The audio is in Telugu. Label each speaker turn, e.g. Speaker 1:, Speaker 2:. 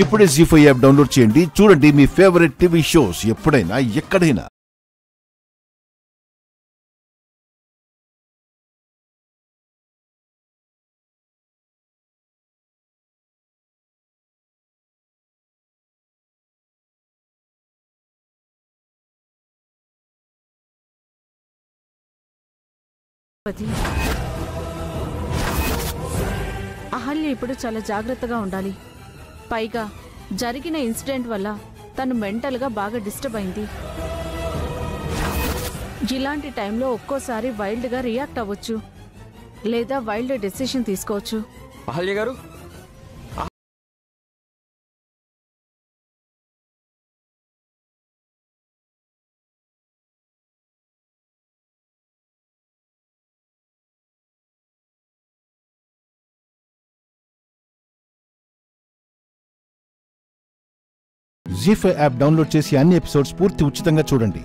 Speaker 1: ఇప్పుడే జీ5 యాప్ డౌన్లోడ్ చేయండి. చూడండి మీ ఫేవరెట్ టీవీ షోస్ ఎప్పుడైనా ఎక్కడైనా.
Speaker 2: అహల్య ఇప్పుడు చాలా జాగ్రత్తగా ఉండాలి. పైగా జరిగిన ఇన్సిడెంట్ వల్ల తను మెంటల్గా బాగా డిస్టర్బ్ అయింది. ఇలాంటి టైంలో ఒక్కోసారి వైల్డ్గా రియాక్ట్ అవ్వచ్చు, లేదా వైల్డ్ డెసిషన్ తీసుకోవచ్చు.
Speaker 3: అహల్య గారు,
Speaker 1: జీ5 యాప్ డౌన్లోడ్ చేసి అన్ని ఎపిసోడ్స్ పూర్తి ఉచితంగా చూడండి.